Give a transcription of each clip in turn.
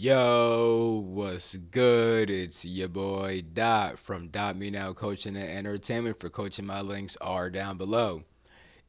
Yo, what's good? It's your boy Dot from Dot Me Now Coaching and Entertainment. For coaching, my links are down below.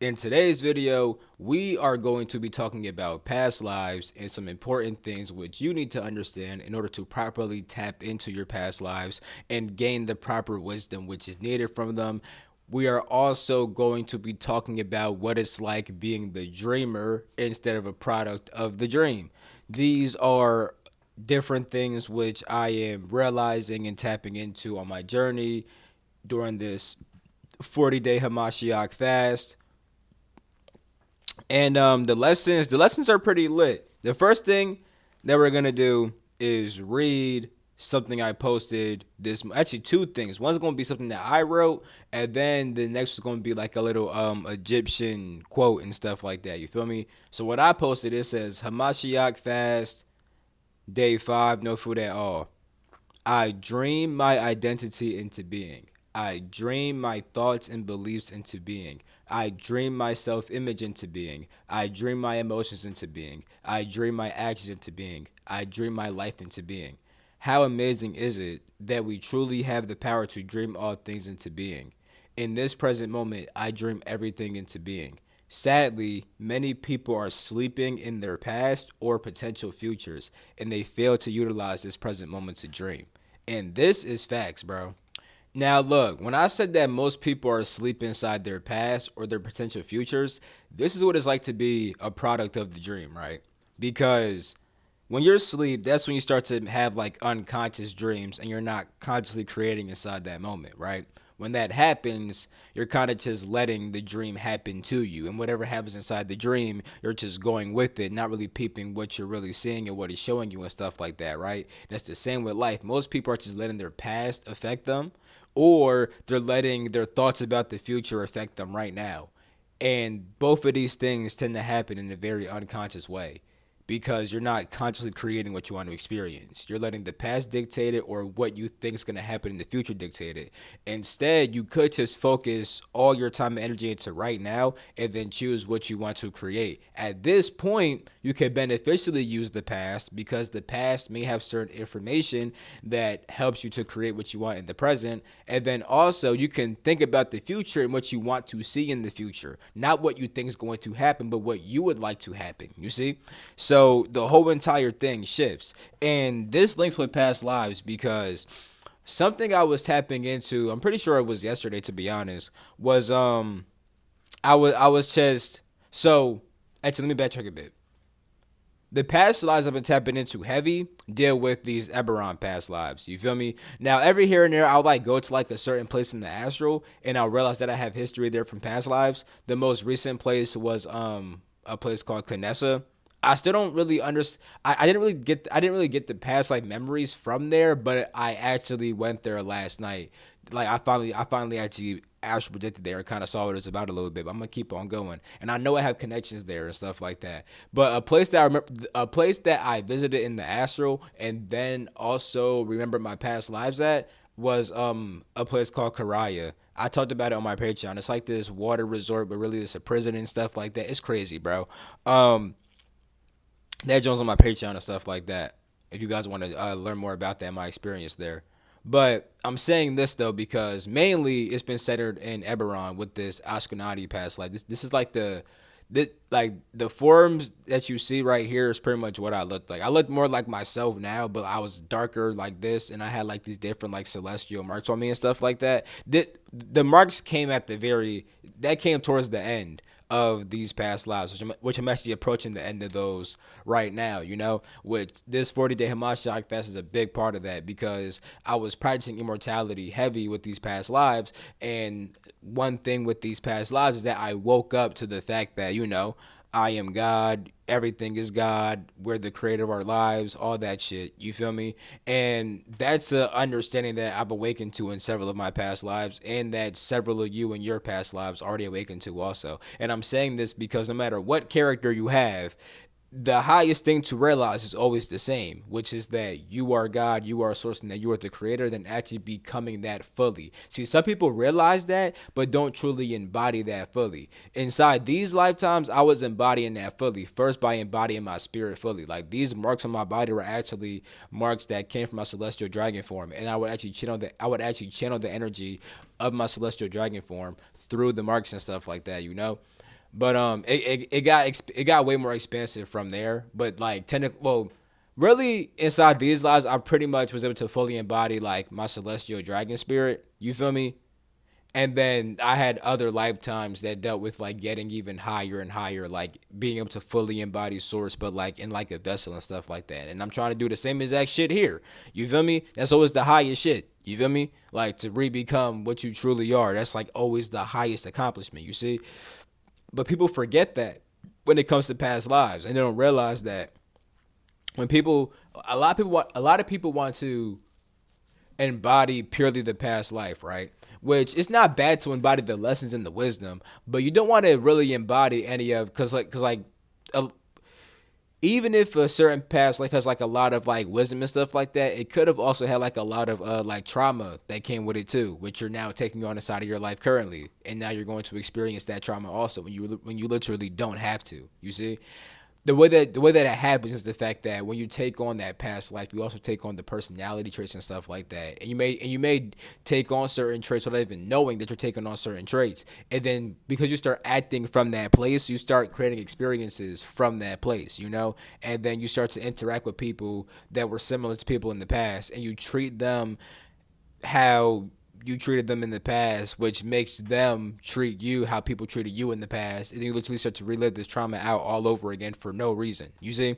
In today's video, we are going to be talking about past lives and some important things which you need to understand in order to properly tap into your past lives and gain the proper wisdom which is needed from them. We are also going to be talking about what it's like being the dreamer instead of a product of the dream. These are different things which I am realizing and tapping into on my journey during this 40-day Hamashiach fast. And the lessons are pretty lit. The first thing that we're gonna do is read something I posted. This actually two things. One's gonna be something that I wrote, and then the next is gonna be like a little Egyptian quote and stuff like that. You feel me? So what I posted, it says Hamashiach fast day 5, no food at all. I dream my identity into being. I dream my thoughts and beliefs into being. I dream my self image into being. I dream my emotions into being. I dream my actions into being. I dream my life into being. How amazing is it that we truly have the power to dream all things into being? In this present moment, I dream everything into being. Sadly, many people are sleeping in their past or potential futures, and they fail to utilize this present moment to dream. And this is facts, bro. Now, look, when I said that most people are asleep inside their past or their potential futures, this is what it's like to be a product of the dream, right? Because when you're asleep, that's when you start to have like unconscious dreams and you're not consciously creating inside that moment, right? When that happens, you're kind of just letting the dream happen to you. And whatever happens inside the dream, you're just going with it, not really peeping what you're really seeing and what it's showing you and stuff like that, right? That's the same with life. Most people are just letting their past affect them, or they're letting their thoughts about the future affect them right now. And both of these things tend to happen in a very unconscious way because you're not consciously creating what you want to experience. You're letting the past dictate it or what you think is going to happen in the future dictate it. Instead, you could just focus all your time and energy into right now and then choose what you want to create. At this point, you can beneficially use the past because the past may have certain information that helps you to create what you want in the present. And then also, you can think about the future and what you want to see in the future. Not what you think is going to happen, but what you would like to happen. You see? So the whole entire thing shifts. And this links with past lives because something I was tapping into, I'm pretty sure it was yesterday to be honest, was I was just so actually let me backtrack a bit. The past lives I've been tapping into heavy deal with these Eberron past lives. You feel me? Now every here and there I'll like go to like a certain place in the astral and I'll realize that I have history there from past lives. The most recent place was a place called Canessa. I still don't really understand. I didn't really get the past like memories from there, but I actually went there last night. Like I finally actually astral projected there and kind of saw what it's about a little bit. But I'm gonna keep on going, and I know I have connections there and stuff like that. But a place that I visited in the astral, and then also remember my past lives at was a place called Karaya. I talked about it on my Patreon. It's like this water resort, but really it's a prison and stuff like that. It's crazy, bro. That Jones on my Patreon and stuff like that. If you guys want to learn more about that, my experience there. But I'm saying this though because mainly it's been centered in Eberron with this Ashkenazi past life. This is like the forms that you see right here is pretty much what I looked like. I look more like myself now, but I was darker like this, and I had like these different like celestial marks on me and stuff like that. The marks came at the very that came towards the end of these past lives, which I'm actually approaching the end of those right now, which this 40-day Hamashiach fast is a big part of that because I was practicing immortality heavy with these past lives. And one thing with these past lives is that I woke up to the fact that, I am God. Everything is God. We're the creator of our lives, all that shit. You feel me? And that's an understanding that I've awakened to in several of my past lives, and that several of you in your past lives already awakened to also. And I'm saying this because no matter what character you have, the highest thing to realize is always the same, which is that you are God, you are a source, and that you are the creator, then actually becoming that fully. See, some people realize that, but don't truly embody that fully. Inside these lifetimes, I was embodying that fully, first by embodying my spirit fully. Like these marks on my body were actually marks that came from my celestial dragon form, and I would actually channel the energy of my celestial dragon form through the marks and stuff like that, you know? But it got way more expensive from there. But like really inside these lives, I pretty much was able to fully embody like my celestial dragon spirit. You feel me? And then I had other lifetimes that dealt with like getting even higher and higher, like being able to fully embody source, but like in like a vessel and stuff like that. And I'm trying to do the same exact shit here. You feel me? That's always the highest shit. You feel me? Like to re-become what you truly are. That's like always the highest accomplishment. You see? But people forget that when it comes to past lives, and they don't realize that when people, a lot of people want to embody purely the past life, right? Which it's not bad to embody the lessons and the wisdom, but you don't want to really embody any of because like a, even if a certain past life has like a lot of like wisdom and stuff like that, it could have also had like a lot of like trauma that came with it too, which you're now taking on the side of your life currently, and now you're going to experience that trauma also when you literally don't have to. You see, the way that it happens is the fact that when you take on that past life, you also take on the personality traits and stuff like that, and you may take on certain traits without even knowing that you're taking on certain traits, and then because you start acting from that place, you start creating experiences from that place, you know, and then you start to interact with people that were similar to people in the past, and you treat them how you treated them in the past, which makes them treat you how people treated you in the past. And you literally start to relive this trauma out all over again for no reason. You see?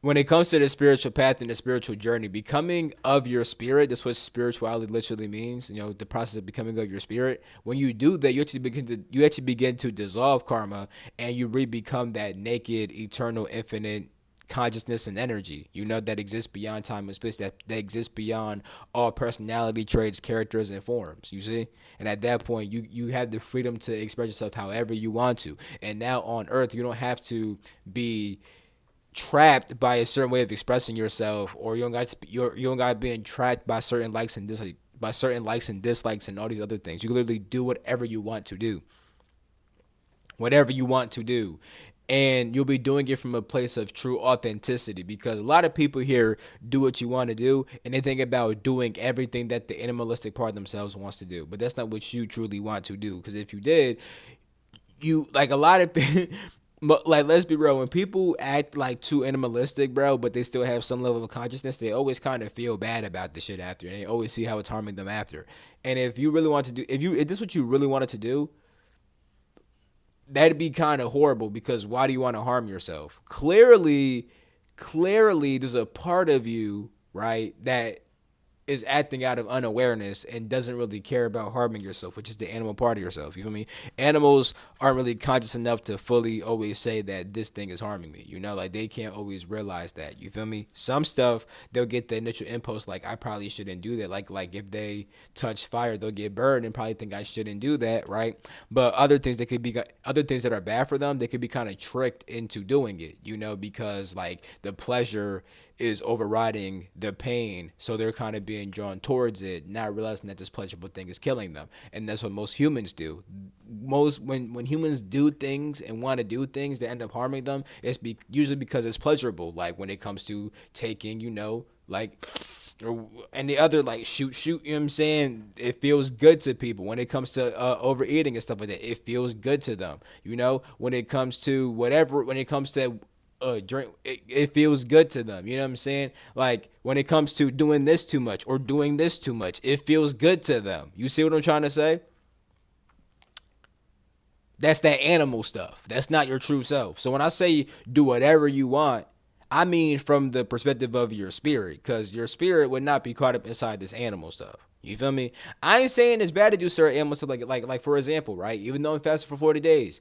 When it comes to the spiritual path and the spiritual journey, becoming of your spirit, that's what spirituality literally means. You know, the process of becoming of your spirit. When you do that, you actually begin to dissolve karma, and you become that naked, eternal, infinite consciousness and energy, you know, that exists beyond time and space, that exists beyond all personality traits, characters, and forms. You see? And at that point, you have the freedom to express yourself however you want to. And now on earth, you don't have to be trapped by a certain way of expressing yourself, or you don't got being trapped by certain likes and dislikes and all these other things. You can literally do whatever you want to do, whatever you want to do. And you'll be doing it from a place of true authenticity, because a lot of people here do what you want to do, and they think about doing everything that the animalistic part of themselves wants to do, but that's not what you truly want to do. Because if you did, you like a lot of but like, let's be real, when people act like too animalistic, bro, but they still have some level of consciousness, they always kind of feel bad about the shit after, and they always see how it's harming them after. And if you really want to do, if this is what you really wanted to do, that'd be kind of horrible, because why do you want to harm yourself? Clearly there's a part of you, right, that is acting out of unawareness and doesn't really care about harming yourself, which is the animal part of yourself. You feel me? Animals aren't really conscious enough to fully always say that this thing is harming me. You know, like they can't always realize that. You feel me? Some stuff they'll get the initial impulse, like I probably shouldn't do that. Like if they touch fire, they'll get burned and probably think I shouldn't do that, right? But other things that are bad for them, they could be kind of tricked into doing it. You know, because like the pleasure is overriding the pain, so they're kind of being drawn towards it, not realizing that this pleasurable thing is killing them. And that's what most humans do. When humans do things and want to do things that end up harming them, usually because it's pleasurable. Like when it comes to taking, you know, like, or any other like shoot, you know what I'm saying? It feels good to people. When it comes to overeating and stuff like that, it feels good to them. You know, when it comes to whatever, when it comes to drink, it feels good to them. You know what I'm saying? Like when it comes to doing this too much or doing this too much, it feels good to them. You see what I'm trying to say? That's that animal stuff. That's not your true self. So when I say do whatever you want, I mean from the perspective of your spirit, because your spirit would not be caught up inside this animal stuff. You feel me? I ain't saying it's bad to do certain animal stuff, like for example, right? Even though I'm fasting for 40 days,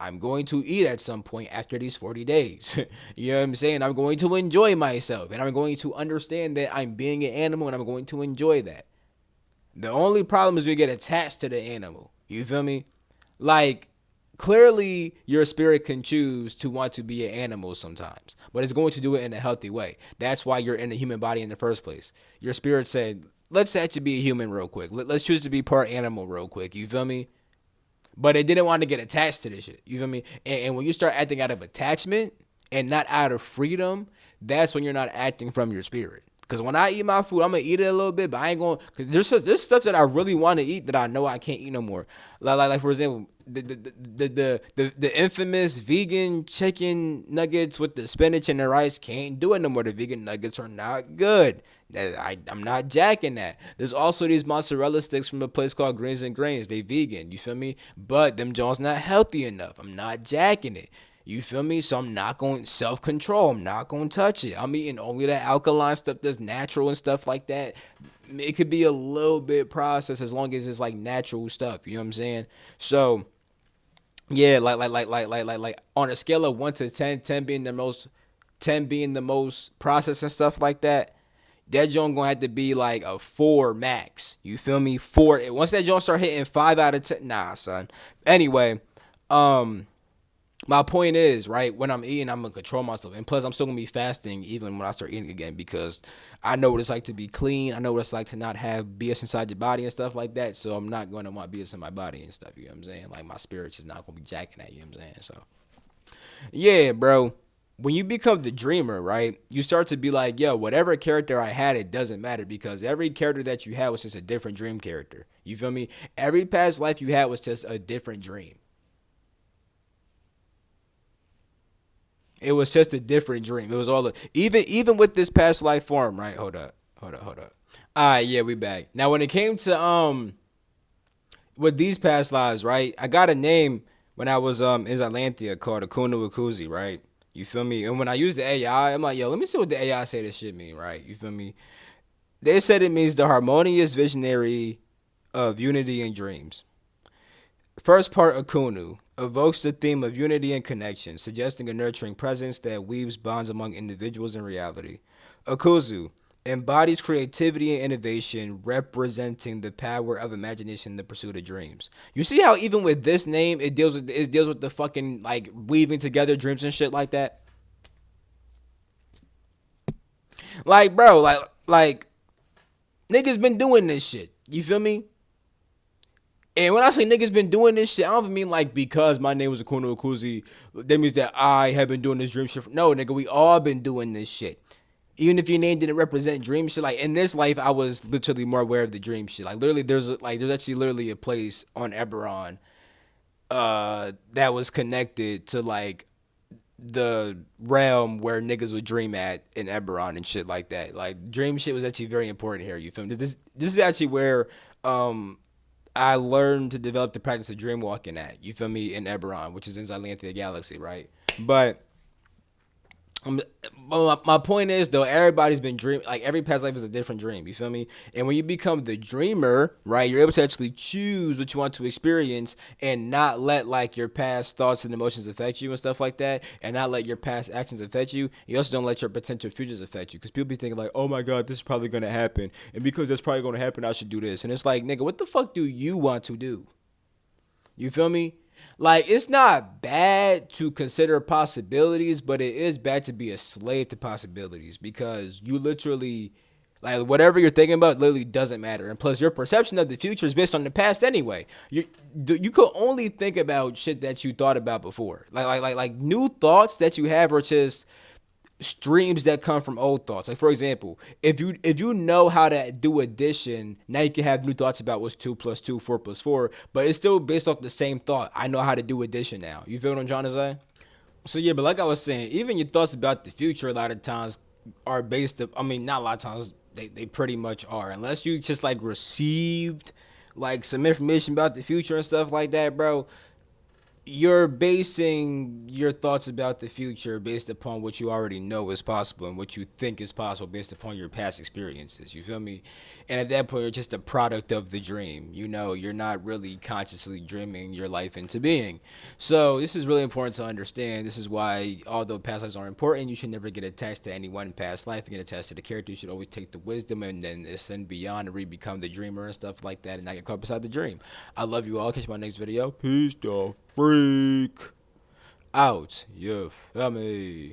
I'm going to eat at some point after these 40 days. You know what I'm saying? I'm going to enjoy myself, and I'm going to understand that I'm being an animal, and I'm going to enjoy that. The only problem is we get attached to the animal. You feel me? Like, Clearly, your spirit can choose to want to be an animal sometimes, but it's going to do it in a healthy way. That's why you're in a human body in the first place. Your spirit said, let's actually be a human real quick. Let's choose to be part animal real quick. You feel me? But it didn't want to get attached to this shit. You feel me? And when you start acting out of attachment and not out of freedom, that's when you're not acting from your spirit. Because when I eat my food, I'm gonna eat it a little bit, but I ain't gonna. Because there's stuff that I really want to eat that I know I can't eat no more. Like for example, the infamous vegan chicken nuggets with the spinach and the rice, can't do it no more. The vegan nuggets are not good. I'm not jacking that. There's also these mozzarella sticks from a place called Greens and Grains. They vegan, you feel me? But them Jones not healthy enough. I'm not jacking it. You feel me? So I'm not going self-control. I'm not going to touch it. I'm eating only that alkaline stuff that's natural and stuff like that. It could be a little bit processed as long as it's like natural stuff. You know what I'm saying? So yeah, like on a scale of 1 to 10, 10 being the most processed and stuff like that. That joint gonna have to be like a 4 max. You feel me? 4. Once that joint start hitting 5 out of 10, nah, son. Anyway, my point is, right, when I'm eating, I'm gonna control myself, and plus, I'm still gonna be fasting even when I start eating again because I know what it's like to be clean. I know what it's like to not have BS inside your body and stuff like that. So I'm not gonna want BS in my body and stuff. You know what I'm saying? Like my spirit's just not gonna be jacking at you. You know what I'm saying? So yeah, bro. When you become the dreamer, right, you start to be like, yo, whatever character I had, it doesn't matter because every character that you had was just a different dream character. You feel me? Every past life you had was just a different dream. It was just a different dream. It was all even with this past life form, right? Hold up. All right, yeah, we back. Now when it came to with these past lives, right? I got a name when I was in Atlantia called Akuna Wakuzi, right? You feel me? And when I used the AI, I'm like, yo, let me see what the AI say this shit mean, right? You feel me? They said it means the harmonious visionary of unity and dreams. First part, Akunu, evokes the theme of unity and connection, suggesting a nurturing presence that weaves bonds among individuals in reality. Akuzu embodies creativity and innovation, representing the power of imagination in the pursuit of dreams. You see how even with this name, it deals with the fucking like weaving together dreams and shit like that. Like, bro, like niggas been doing this shit. You feel me? And when I say niggas been doing this shit, I don't even mean like because my name was Akuno Akuzi, that means that I have been doing this dream shit. No, nigga, we all been doing this shit. Even if your name didn't represent dream shit, like in this life, I was literally more aware of the dream shit. Like literally, there's actually literally a place on Eberron, that was connected to like the realm where niggas would dream at in Eberron and shit like that. Like dream shit was actually very important here. You feel me? This is actually where um I learned to develop the practice of dream walking at. You feel me? In Eberron, which is in Xylanthia Galaxy, right? But um, my point is though, everybody's been dream like every past life is a different dream. You feel me? And when you become the dreamer, right, you're able to actually choose what you want to experience and not let like your past thoughts and emotions affect you and stuff like that, and not let your past actions affect you. You also don't let your potential futures affect you because people be thinking like, oh my god, this is probably gonna happen, and because that's probably gonna happen, I should do this. And it's like, nigga, what the fuck do you want to do? You feel me? Like it's not bad to consider possibilities, but it is bad to be a slave to possibilities because you literally like whatever you're thinking about literally doesn't matter. And plus your perception of the future is based on the past anyway. You could only think about shit that you thought about before. Like new thoughts that you have are just streams that come from old thoughts. Like for example, if you know how to do addition, now you can have new thoughts about what's 2 plus 2, 4 plus 4, but it's still based off the same thought. I know how to do addition now. You feel what I'm trying to say? So yeah, but like I was saying, even your thoughts about the future a lot of times are based up, I mean not a lot of times, they pretty much are. Unless you just like received like some information about the future and stuff like that, bro, you're basing your thoughts about the future based upon what you already know is possible and what you think is possible based upon your past experiences. You feel me? And at that point, you're just a product of the dream. You know, you're not really consciously dreaming your life into being. So this is really important to understand. This is why, although past lives are important, you should never get attached to any one past life and get attached to the character. You should always take the wisdom and then ascend beyond and re-become the dreamer and stuff like that and not get caught beside the dream. I love you all. Catch you in my next video. Peace, dog. freak out. You feel me?